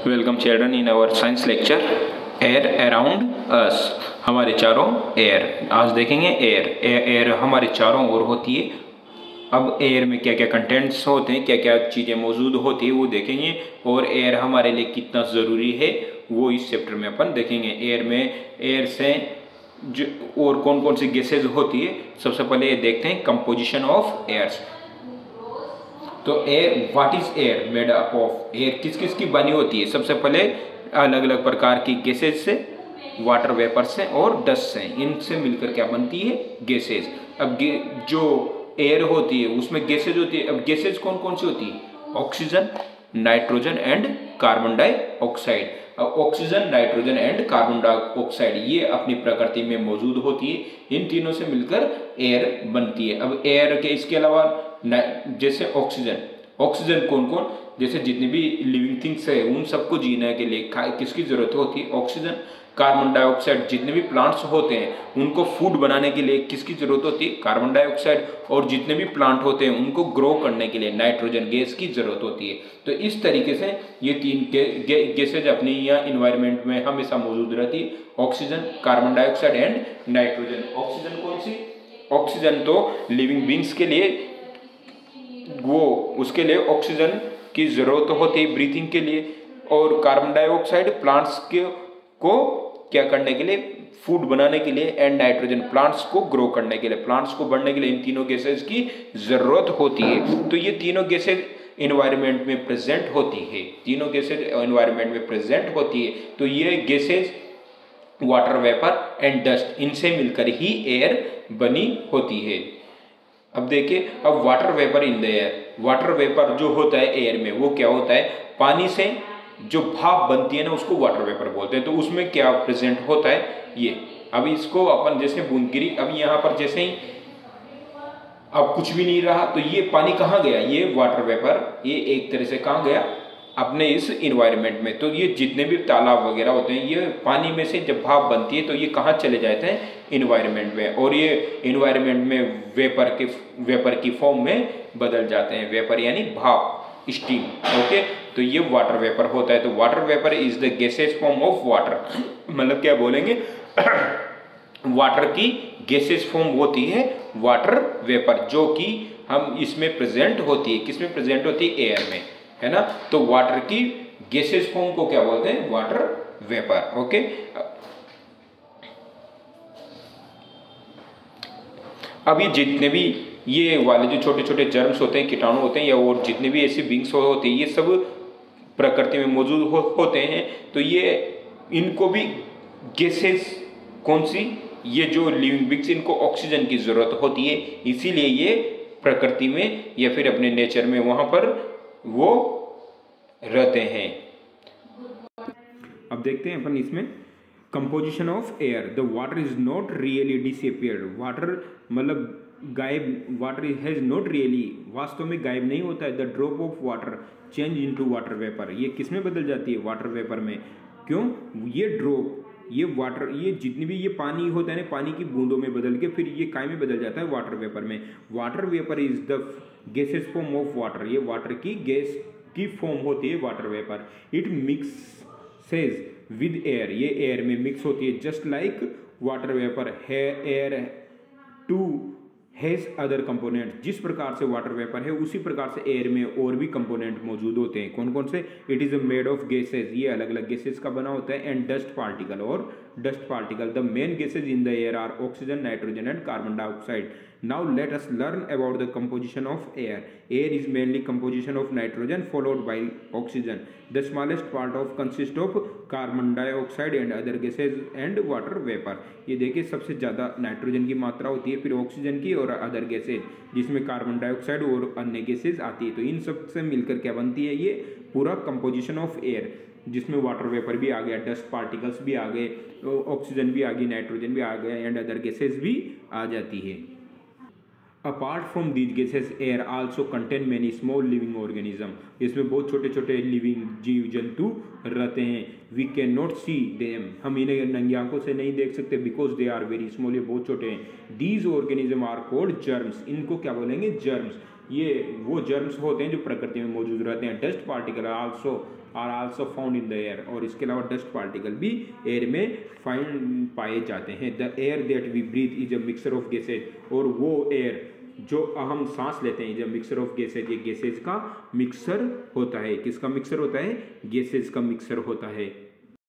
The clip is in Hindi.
Welcome children in our science lecture air around us. हमारे चारों एयर आज देखेंगे। एयर हमारे चारों ओर होती है। अब एयर में क्या क्या कंटेंट्स होते हैं, क्या क्या चीज़ें मौजूद होती है वो देखेंगे, और एयर हमारे लिए कितना ज़रूरी है वो इस चैप्टर में अपन देखेंगे। एयर से जो और कौन कौन सी गैसेज होती है, सबसे पहले ये देखते हैं कंपोजिशन ऑफ एयर्स। तो air, what is air made up of? Air किस किस की बनी होती है? सबसे पहले अलग अलग प्रकार की गैसेज से, वाटर वेपर से और डस्ट से, इनसे मिलकर क्या बनती है? गैसेज। अब जो एयर होती है उसमें गैसेज होती है। अब गैसेज कौन कौन सी होती है? Oxygen, nitrogen and carbon dioxide. Oxygen, nitrogen and carbon dioxide ये अपनी प्रकृति में मौजूद होती है। इन तीनों से मिलकर एयर बनती है। अब एयर के इसके अलावा जैसे ऑक्सीजन कौन कौन, जैसे जितनी भी लिविंग थिंग्स है उन सबको जीने के लिए किसकी जरूरत होती है? ऑक्सीजन। कार्बन डाइऑक्साइड, जितने भी प्लांट्स होते हैं उनको फूड बनाने के लिए किसकी जरूरत होती है? Carbon dioxide. और जितने भी प्लांट होते हैं उनको ग्रो करने के लिए नाइट्रोजन गैस की जरूरत होती है। तो इस तरीके से ये तीन गैसेज अपने यहाँ इन्वायरमेंट में हमेशा मौजूद रहती है। Oxygen, carbon dioxide and nitrogen. Oxygen कौन सी? ऑक्सीजन तो लिविंग बींग्स के लिए, वो उसके लिए ऑक्सीजन की जरूरत होती है ब्रीथिंग के लिए। और कार्बन डाइऑक्साइड प्लांट्स को क्या करने के लिए? फूड बनाने के लिए। एंड नाइट्रोजन प्लांट्स को ग्रो करने के लिए, प्लांट्स को बढ़ने के लिए इन तीनों गैसेज की जरूरत होती है। तो ये तीनों गैसेज एनवायरनमेंट में प्रेजेंट होती है। तीनों गैसेज एनवायरनमेंट में प्रेजेंट होती है। तो ये gases water vapour and dust, इनसे मिलकर ही एयर बनी होती है। अब देखिए, अब water vapour in the air. Water vapour जो होता है एयर में वो क्या होता है? पानी से जो भाप बनती है ना उसको वाटर वेपर बोलते हैं। तो उसमें क्या प्रेजेंट होता है? ये अब इसको अपन जैसे बूंद गिरी, अब यहाँ पर जैसे ही अब कुछ भी नहीं रहा तो ये पानी कहाँ गया? ये वाटर वेपर ये एक तरह से कहाँ गया? अपने इस इन्वायरमेंट में। तो ये जितने भी तालाब वगैरह होते हैं ये पानी में से जब भाप बनती है तो ये कहाँ चले जाते हैं? इन्वायरमेंट में। और ये इन्वायरमेंट में वेपर की फॉर्म में बदल जाते हैं। वेपर यानी भाप, स्टीम। ओके, तो ये वाटर वेपर होता है। तो water vapour is the gases form of water. मतलब क्या बोलेंगे? वाटर की गैसेज फॉर्म होती है वाटर वेपर, जो कि हम इसमें प्रेजेंट होती है। किसमें प्रेजेंट होती है? एयर में, है ना। तो वाटर की गैसेज फॉर्म को क्या बोलते हैं? Water vapour. ओके, अब ये जितने भी ये वाले जो छोटे छोटे जर्म्स होते हैं, कीटाणु होते हैं, या और जितने भी ऐसे बींग्स होते हैं, ये सब प्रकृति में मौजूद होते हैं। तो ये इनको भी गैसेज कौन सी? ये जो लिविंग बींग्स, इनको ऑक्सीजन की जरूरत होती है। इसीलिए ये प्रकृति में या फिर अपने नेचर में वहां पर वो रहते हैं। अब देखते हैं अपन इसमें composition of air. The water is not really disappeared. Water मतलब गायब, वाटर हैज नॉट रियली, वास्तव में गायब नहीं होता है। The drop of water change into water vapour. ये किस में बदल जाती है? वाटर वेपर में। क्यों? ये ड्रॉप, ये वाटर, ये जितनी भी ये पानी होता है ना, पानी की बूंदों में बदल के फिर ये काय में बदल जाता है? वाटर वेपर में। Water vapour is the gases form of water. ये वाटर की गैस की फॉर्म होती है water vapour. It mixes with air. ये एयर में मिक्स होती है। जस्ट लाइक वाटर वेपर है air too has other component. जिस प्रकार से वाटर वेपर है उसी प्रकार से एयर में और भी कंपोनेंट मौजूद होते हैं। कौन कौन से? It is made of gases. ये अलग अलग गैसेज का बना होता है। एंड डस्ट पार्टिकल, और dust particle. The main gases in the air are oxygen, nitrogen and carbon dioxide. Now let us learn about the composition of air. Air is mainly composition of nitrogen followed by oxygen. The smallest part of consist of carbon dioxide and other gases and water vapor. ये देखिए सबसे ज़्यादा नाइट्रोजन की मात्रा होती है, फिर ऑक्सीजन की और अदर गैसेज, जिसमें कार्बन डाइऑक्साइड और अन्य गैसेज आती है। तो इन सब से मिलकर क्या बनती है? ये पूरा कंपोजिशन ऑफ एयर, जिसमें वाटर वेपर भी आ गया, डस्ट पार्टिकल्स भी आ गए, ऑक्सीजन भी आ गई, नाइट्रोजन भी आ गया एंड अदर गैसेज भी आ जाती है। Apart from these gases air also contain many small living organism. इसमें बहुत छोटे छोटे लिविंग जीव जंतु रहते हैं। We can not see them. हम इन्हें नंगी आंखों से नहीं देख सकते, because they are very small. ये बहुत छोटे हैं। These organism are called germs. इनको क्या बोलेंगे? जर्म्स। ये वो जर्म्स होते हैं जो प्रकृति में मौजूद रहते हैं। Dust particle are also found in the air, और इसके अलावा डस्ट पार्टिकल भी एयर में पाए जाते हैं। The air that we breathe is a mixture of gases, और वो एयर जो हम सांस लेते हैं, जब मिक्सचर ऑफ गैसेज, ये गैसेज का मिक्सर होता है। किसका मिक्सर होता है? गैसेज का मिक्सर होता है।